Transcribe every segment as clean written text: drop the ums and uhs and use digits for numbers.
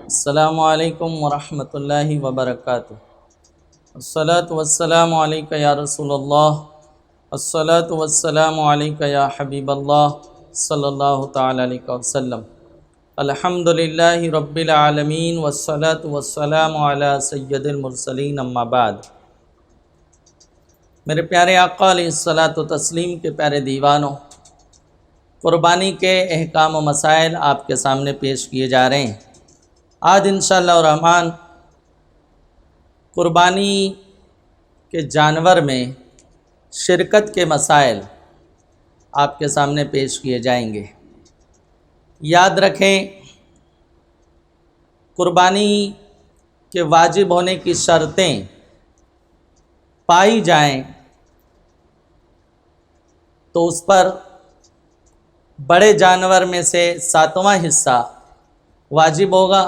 السلام علیکم ورحمۃ اللہ وبرکاتہ۔ الصلاۃ والسلام علیک یا رسول اللہ، الصلاۃ والسلام علیک یا حبیب اللہ صلی اللہ تعالی علیہ وسلم۔ الحمد للہ رب العالمین والصلاۃ والسلام علی سید المرسلین، اما بعد۔ میرے پیارے آقا علیہ الصلاۃ و تسلیم کے پیارے دیوانوں، قربانی کے احکام و مسائل آپ کے سامنے پیش کیے جا رہے ہیں۔ آج انشاءاللہ الرحمن قربانی کے جانور میں شرکت کے مسائل آپ کے سامنے پیش کیے جائیں گے۔ یاد رکھیں، قربانی کے واجب ہونے کی شرطیں پائی جائیں تو اس پر بڑے جانور میں سے 7واں حصہ واجب ہوگا،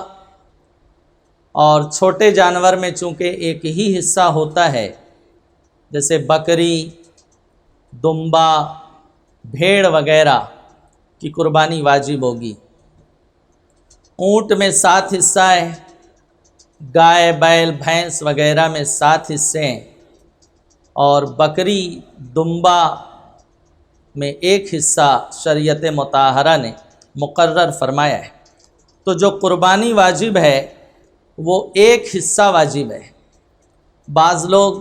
اور چھوٹے جانور میں چونکہ ایک ہی حصہ ہوتا ہے، جیسے بکری، دمبا، بھیڑ وغیرہ کی قربانی واجب ہوگی۔ اونٹ میں 7 حصہ ہے، گائے، بیل، بھینس وغیرہ میں 7 حصے ہیں، اور بکری، دمبا میں 1 حصہ شریعت مطہرہ نے مقرر فرمایا ہے۔ تو جو قربانی واجب ہے وہ 1 حصہ واجب ہے۔ بعض لوگ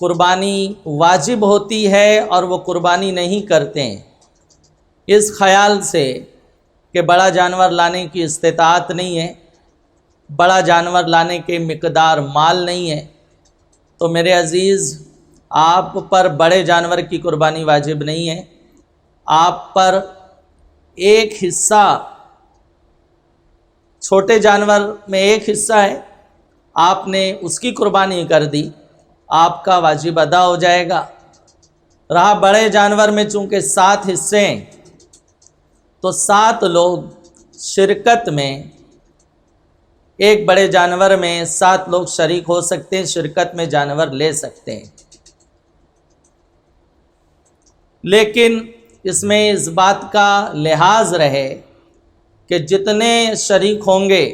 قربانی واجب ہوتی ہے اور وہ قربانی نہیں کرتے ہیں، اس خیال سے کہ بڑا جانور لانے کی استطاعت نہیں ہے، بڑا جانور لانے کے مقدار مال نہیں ہے۔ تو میرے عزیز، آپ پر بڑے جانور کی قربانی واجب نہیں ہے، آپ پر 1 حصہ، چھوٹے جانور میں 1 حصہ ہے، آپ نے اس کی قربانی کر دی، آپ کا واجب ادا ہو جائے گا۔ رہا بڑے جانور میں چونکہ 7 حصے ہیں، تو 7 لوگ شرکت میں، ایک بڑے جانور میں 7 لوگ شریک ہو سکتے ہیں، شرکت میں جانور لے سکتے ہیں۔ لیکن اس میں اس بات کا لحاظ رہے کہ جتنے شریک ہوں گے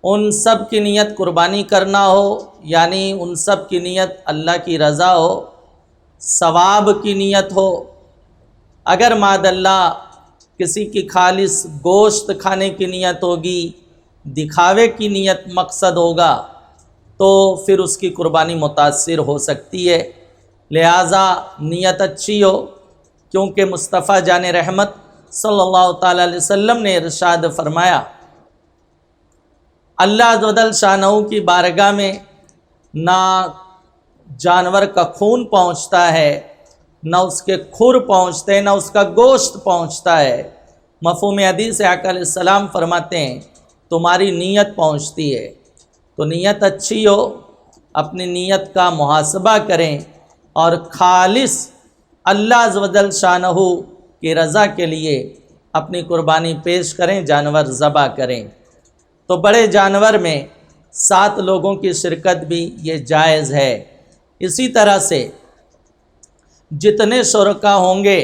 ان سب کی نیت قربانی کرنا ہو، یعنی ان سب کی نیت اللہ کی رضا ہو، ثواب کی نیت ہو۔ اگر معاذ اللہ کسی کی خالص گوشت کھانے کی نیت ہوگی، دکھاوے کی نیت مقصد ہوگا، تو پھر اس کی قربانی متاثر ہو سکتی ہے۔ لہٰذا نیت اچھی ہو، کیونکہ مصطفیٰ جان رحمت صلی اللہ تعالیٰ علیہ وسلم نے ارشاد فرمایا، اللہ عز و جل شانہ کی بارگاہ میں نہ جانور کا خون پہنچتا ہے، نہ اس کے کھر پہنچتے، نہ اس کا گوشت پہنچتا ہے۔ مفہوم حدیث آقا علیہ السلام فرماتے ہیں تمہاری نیت پہنچتی ہے۔ تو نیت اچھی ہو، اپنی نیت کا محاسبہ کریں اور خالص اللہ عز و جل شانہ کی رضا کے لیے اپنی قربانی پیش کریں، جانور ذبح کریں۔ تو بڑے جانور میں 7 لوگوں کی شرکت بھی یہ جائز ہے۔ اسی طرح سے جتنے شرکا ہوں گے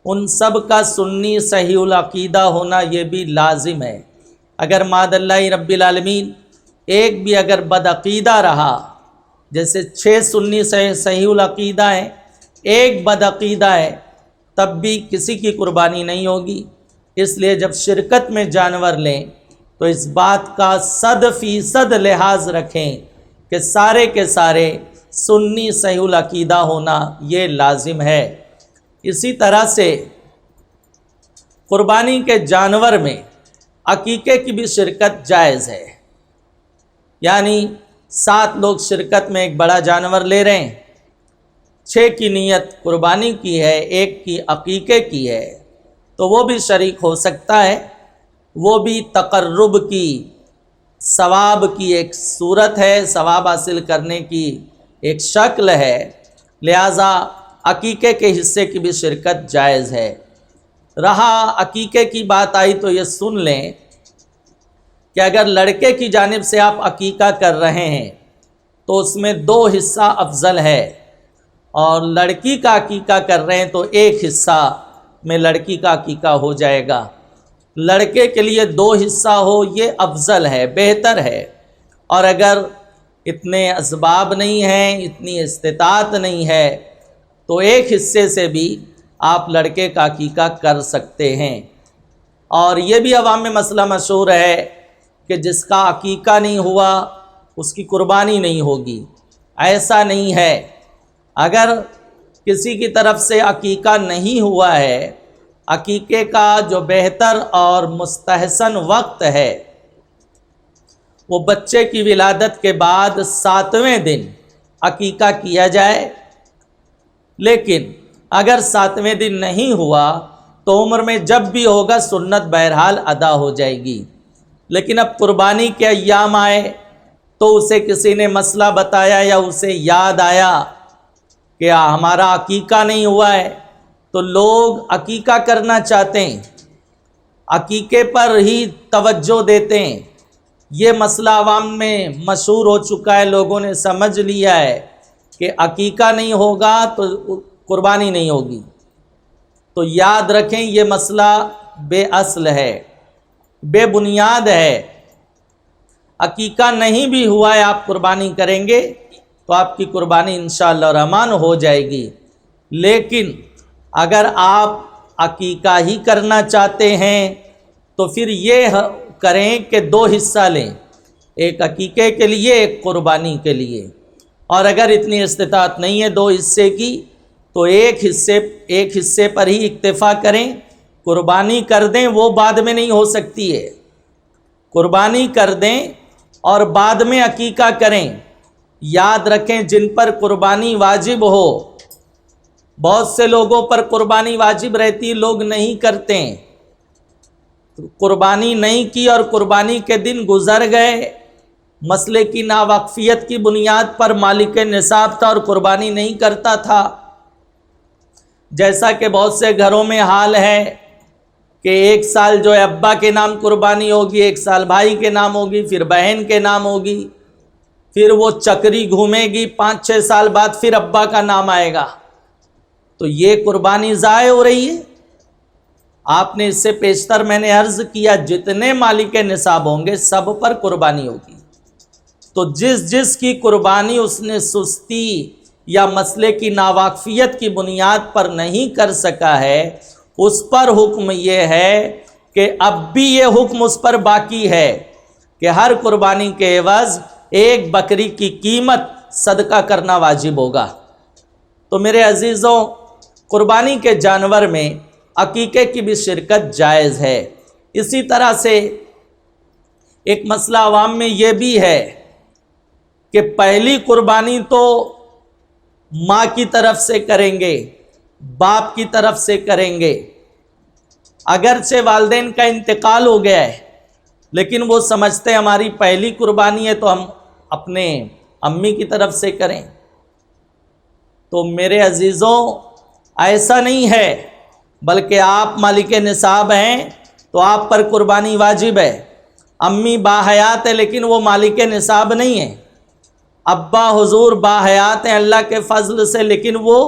ان سب کا سنی صحیح العقیدہ ہونا یہ بھی لازم ہے۔ اگر معاذ اللہ رب العالمین ایک بھی اگر بدعقیدہ رہا، جیسے 6 سنی صحیح العقیدہ ہیں، ایک بدعقیدہ ہے، تب بھی کسی کی قربانی نہیں ہوگی۔ اس لیے جب شرکت میں جانور لیں تو اس بات کا 100% لحاظ رکھیں کہ سارے کے سارے سنی صحیح العقیدہ ہونا یہ لازم ہے۔ اسی طرح سے قربانی کے جانور میں عقیقے کی بھی شرکت جائز ہے، یعنی 7 لوگ شرکت میں ایک بڑا جانور لے رہے ہیں، 6 کی نیت قربانی کی ہے، 1 کی عقیقے کی ہے، تو وہ بھی شریک ہو سکتا ہے۔ وہ بھی تقرب کی، ثواب کی ایک صورت ہے، ثواب حاصل کرنے کی ایک شکل ہے، لہٰذا عقیقے کے حصے کی بھی شرکت جائز ہے۔ رہا عقیقے کی بات آئی تو یہ سن لیں کہ اگر لڑکے کی جانب سے آپ عقیقہ کر رہے ہیں تو اس میں 2 حصہ افضل ہے، اور لڑکی کا عقیقہ کر رہے ہیں تو 1 حصہ میں لڑکی کا عقیقہ ہو جائے گا۔ لڑکے کے لیے 2 حصہ ہو یہ افضل ہے، بہتر ہے، اور اگر اتنے اسباب نہیں ہیں، اتنی استطاعت نہیں ہے تو 1 حصے سے بھی آپ لڑکے کا عقیقہ کر سکتے ہیں۔ اور یہ بھی عوام میں مسئلہ مشہور ہے کہ جس کا عقیقہ نہیں ہوا اس کی قربانی نہیں ہوگی۔ ایسا نہیں ہے، اگر کسی کی طرف سے عقیقہ نہیں ہوا ہے، عقیقے کا جو بہتر اور مستحسن وقت ہے وہ بچے کی ولادت کے بعد 7ویں دن عقیقہ کیا جائے، لیکن اگر 7ویں دن نہیں ہوا تو عمر میں جب بھی ہوگا سنت بہرحال ادا ہو جائے گی۔ لیکن اب قربانی کے ایام آئے تو اسے کسی نے مسئلہ بتایا یا اسے یاد آیا کہ ہمارا عقیقہ نہیں ہوا ہے، تو لوگ عقیقہ کرنا چاہتے ہیں، عقیقے پر ہی توجہ دیتے ہیں۔ یہ مسئلہ عوام میں مشہور ہو چکا ہے، لوگوں نے سمجھ لیا ہے کہ عقیقہ نہیں ہوگا تو قربانی نہیں ہوگی۔ تو یاد رکھیں یہ مسئلہ بے اصل ہے، بے بنیاد ہے۔ عقیقہ نہیں بھی ہوا ہے، آپ قربانی کریں گے تو آپ کی قربانی انشاءاللہ الرحمن ہو جائے گی۔ لیکن اگر آپ عقیقہ ہی کرنا چاہتے ہیں تو پھر یہ کریں کہ 2 حصہ لیں، 1 عقیقے کے لیے، 1 قربانی کے لیے۔ اور اگر اتنی استطاعت نہیں ہے 2 حصے کی تو ایک حصے پر ہی اکتفا کریں، قربانی کر دیں، وہ بعد میں نہیں ہو سکتی ہے۔ قربانی کر دیں اور بعد میں عقیقہ کریں۔ یاد رکھیں جن پر قربانی واجب ہو، بہت سے لوگوں پر قربانی واجب رہتی، لوگ نہیں کرتے، قربانی نہیں کی اور قربانی کے دن گزر گئے، مسئلے کی ناواقفیت کی بنیاد پر مالک نصاب تھا اور قربانی نہیں کرتا تھا۔ جیسا کہ بہت سے گھروں میں حال ہے کہ 1 سال جو ہے ابا کے نام قربانی ہوگی، 1 سال بھائی کے نام ہوگی، پھر بہن کے نام ہوگی، پھر وہ چکری گھومے گی، 5-6 سال بعد پھر ابا کا نام آئے گا، تو یہ قربانی ضائع ہو رہی ہے۔ آپ نے اس سے پیشتر میں نے عرض کیا جتنے مالک نصاب ہوں گے سب پر قربانی ہوگی، تو جس کی قربانی اس نے سستی یا مسئلے کی ناواقفیت کی بنیاد پر نہیں کر سکا ہے، اس پر حکم یہ ہے کہ اب بھی یہ حکم اس پر باقی ہے کہ ہر قربانی کے عوض 1 بکری کی قیمت صدقہ کرنا واجب ہوگا۔ تو میرے عزیزوں، قربانی کے جانور میں عقیقے کی بھی شرکت جائز ہے۔ اسی طرح سے ایک مسئلہ عوام میں یہ بھی ہے کہ پہلی قربانی تو ماں کی طرف سے کریں گے، باپ کی طرف سے کریں گے، اگرچہ والدین کا انتقال ہو گیا ہے لیکن وہ سمجھتے ہیں ہماری پہلی قربانی ہے تو ہم اپنے امی کی طرف سے کریں۔ تو میرے عزیزوں ایسا نہیں ہے، بلکہ آپ مالک نصاب ہیں تو آپ پر قربانی واجب ہے۔ امی باحیات ہے لیکن وہ مالک نصاب نہیں ہے، ابا حضور باحیات ہیں اللہ کے فضل سے لیکن وہ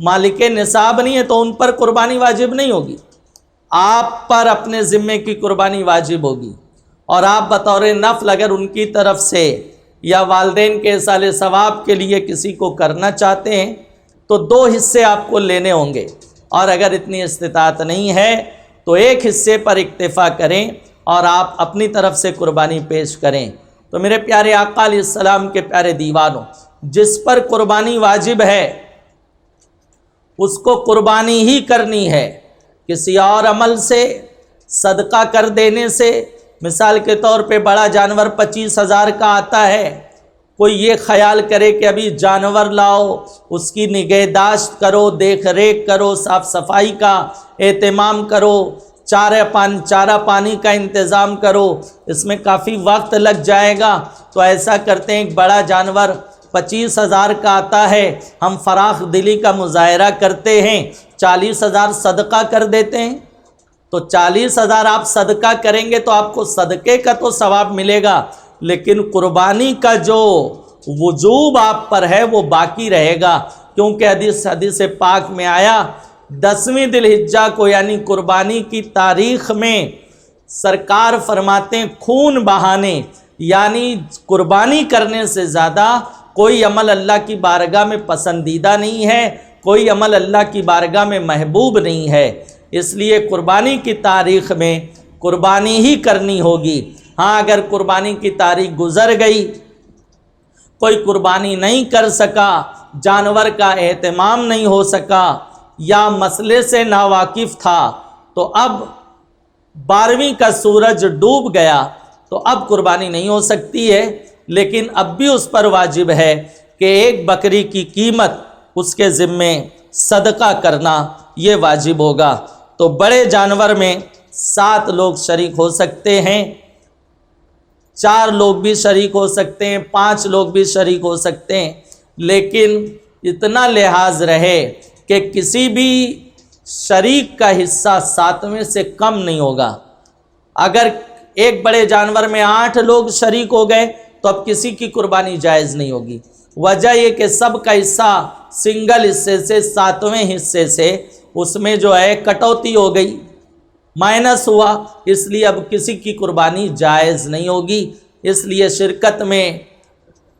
مالک نصاب نہیں ہے، تو ان پر قربانی واجب نہیں ہوگی، آپ پر اپنے ذمے کی قربانی واجب ہوگی۔ اور آپ بطور نفل اگر ان کی طرف سے یا والدین کے ایصال ثواب کے لیے کسی کو کرنا چاہتے ہیں تو 2 حصے آپ کو لینے ہوں گے، اور اگر اتنی استطاعت نہیں ہے تو 1 حصے پر اکتفا کریں اور آپ اپنی طرف سے قربانی پیش کریں۔ تو میرے پیارے آقا علیہ السلام کے پیارے دیوانوں، جس پر قربانی واجب ہے اس کو قربانی ہی کرنی ہے، کسی اور عمل سے، صدقہ کر دینے سے، مثال کے طور پہ بڑا جانور 25,000 کا آتا ہے، کوئی یہ خیال کرے کہ ابھی جانور لاؤ، اس کی نگہداشت کرو، دیکھ ریکھ کرو، صاف صفائی کا اہتمام کرو، چارہ پانی کا انتظام کرو، اس میں کافی وقت لگ جائے گا، تو ایسا کرتے ہیں ایک بڑا جانور 25,000 کا آتا ہے، ہم فراخ دلی کا مظاہرہ کرتے ہیں، 40,000 صدقہ کر دیتے ہیں۔ تو 40,000 آپ صدقہ کریں گے تو آپ کو صدقے کا تو ثواب ملے گا، لیکن قربانی کا جو وجوب آپ پر ہے وہ باقی رہے گا، کیونکہ حدیث پاک میں آیا 10ویں ذی الحجہ کو یعنی قربانی کی تاریخ میں سرکار فرماتے ہیں خون بہانے یعنی قربانی کرنے سے زیادہ کوئی عمل اللہ کی بارگاہ میں پسندیدہ نہیں ہے، کوئی عمل اللہ کی بارگاہ میں محبوب نہیں ہے۔ اس لیے قربانی کی تاریخ میں قربانی ہی کرنی ہوگی۔ ہاں اگر قربانی کی تاریخ گزر گئی، کوئی قربانی نہیں کر سکا، جانور کا اہتمام نہیں ہو سکا یا مسئلے سے ناواقف تھا، تو اب 12ویں کا سورج ڈوب گیا تو اب قربانی نہیں ہو سکتی ہے، لیکن اب بھی اس پر واجب ہے کہ ایک بکری کی قیمت اس کے ذمے صدقہ کرنا یہ واجب ہوگا۔ تو بڑے جانور میں 7 لوگ شریک ہو سکتے ہیں، 4 لوگ بھی شریک ہو سکتے ہیں، 5 لوگ بھی شریک ہو سکتے ہیں، لیکن اتنا لحاظ رہے کہ کسی بھی شریک کا حصہ 7ویں سے کم نہیں ہوگا۔ اگر ایک بڑے جانور میں 8 لوگ شریک ہو گئے تو اب کسی کی قربانی جائز نہیں ہوگی۔ وجہ یہ کہ سب کا حصہ سنگل حصے سے 7ویں حصے سے اس میں جو ہے کٹوتی ہو گئی، مائنس ہوا، اس لیے اب کسی کی قربانی جائز نہیں ہوگی۔ اس لیے شرکت میں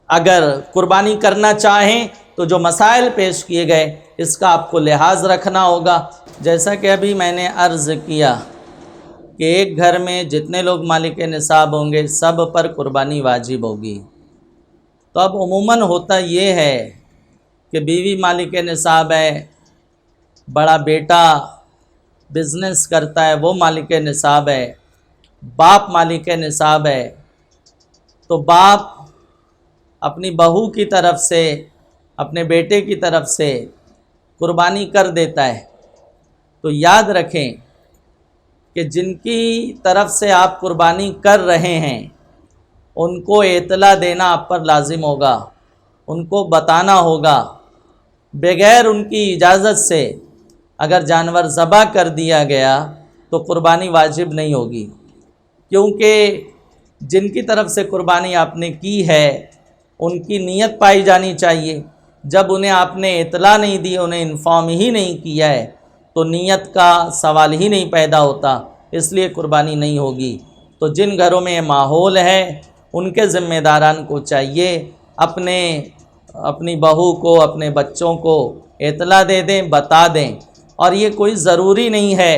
اگر قربانی کرنا چاہیں تو جو مسائل پیش کیے گئے اس کا آپ کو لحاظ رکھنا ہوگا۔ جیسا کہ ابھی میں نے عرض کیا کہ ایک گھر میں جتنے لوگ مالک نصاب ہوں گے سب پر قربانی واجب ہوگی۔ تو اب عموماً ہوتا یہ ہے کہ بیوی مالک نصاب ہے، بڑا بیٹا بزنس کرتا ہے وہ مالک نصاب ہے، باپ مالک نصاب ہے، تو باپ اپنی بہو کی طرف سے اپنے بیٹے کی طرف سے قربانی کر دیتا ہے۔ تو یاد رکھیں کہ جن کی طرف سے آپ قربانی کر رہے ہیں ان کو اطلاع دینا آپ پر لازم ہوگا، ان کو بتانا ہوگا۔ بغیر ان کی اجازت سے اگر جانور ذبح کر دیا گیا تو قربانی واجب نہیں ہوگی، کیونکہ جن کی طرف سے قربانی آپ نے کی ہے ان کی نیت پائی جانی چاہیے۔ جب انہیں آپ نے اطلاع نہیں دی، انہیں انفارم ہی نہیں کیا ہے تو نیت کا سوال ہی نہیں پیدا ہوتا، اس لیے قربانی نہیں ہوگی۔ تو جن گھروں میں یہ ماحول ہے ان کے ذمہ داران کو چاہیے اپنی بہو کو اپنے بچوں کو اطلاع دے دیں، بتا دیں۔ اور یہ کوئی ضروری نہیں ہے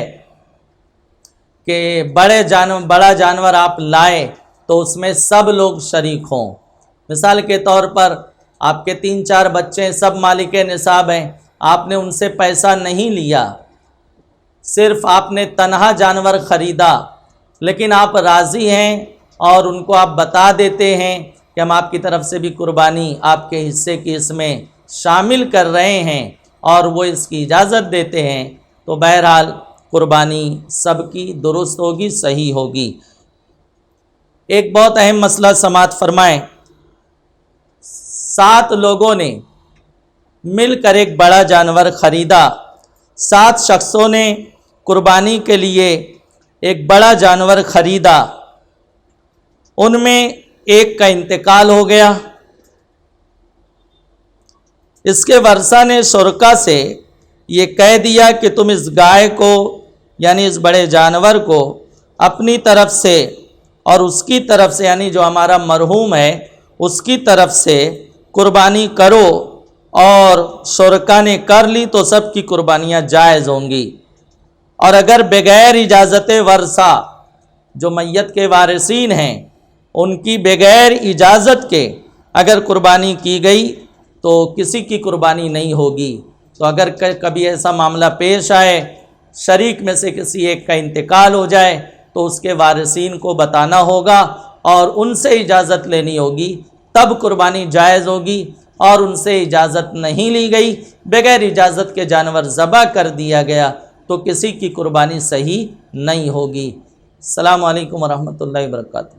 کہ بڑا جانور آپ لائے تو اس میں سب لوگ شریک ہوں۔ مثال کے طور پر آپ کے 3-4 بچے سب مالک نصاب ہیں، آپ نے ان سے پیسہ نہیں لیا، صرف آپ نے تنہا جانور خریدا، لیکن آپ راضی ہیں اور ان کو آپ بتا دیتے ہیں کہ ہم آپ کی طرف سے بھی قربانی آپ کے حصے کی اس میں شامل کر رہے ہیں اور وہ اس کی اجازت دیتے ہیں، تو بہرحال قربانی سب کی درست ہوگی، صحیح ہوگی۔ ایک بہت اہم مسئلہ سماعت فرمائیں، 7 لوگوں نے مل کر ایک بڑا جانور خریدا، 7 شخصوں نے قربانی کے لیے ایک بڑا جانور خریدا، ان میں ایک کا انتقال ہو گیا۔ اس کے ورثہ نے شرکا سے یہ کہہ دیا کہ تم اس گائے کو یعنی اس بڑے جانور کو اپنی طرف سے اور اس کی طرف سے یعنی جو ہمارا مرحوم ہے اس کی طرف سے قربانی کرو، اور شرکا نے کر لی تو سب کی قربانیاں جائز ہوں گی۔ اور اگر بغیر اجازت ورثہ جو میت کے وارثین ہیں ان کی بغیر اجازت کے اگر قربانی کی گئی تو کسی کی قربانی نہیں ہوگی۔ تو اگر کبھی ایسا معاملہ پیش آئے، شریک میں سے کسی ایک کا انتقال ہو جائے تو اس کے وارثین کو بتانا ہوگا اور ان سے اجازت لینی ہوگی، تب قربانی جائز ہوگی۔ اور ان سے اجازت نہیں لی گئی، بغیر اجازت کے جانور ذبح کر دیا گیا تو کسی کی قربانی صحیح نہیں ہوگی۔ السلام علیکم ورحمۃ اللہ وبرکاتہ۔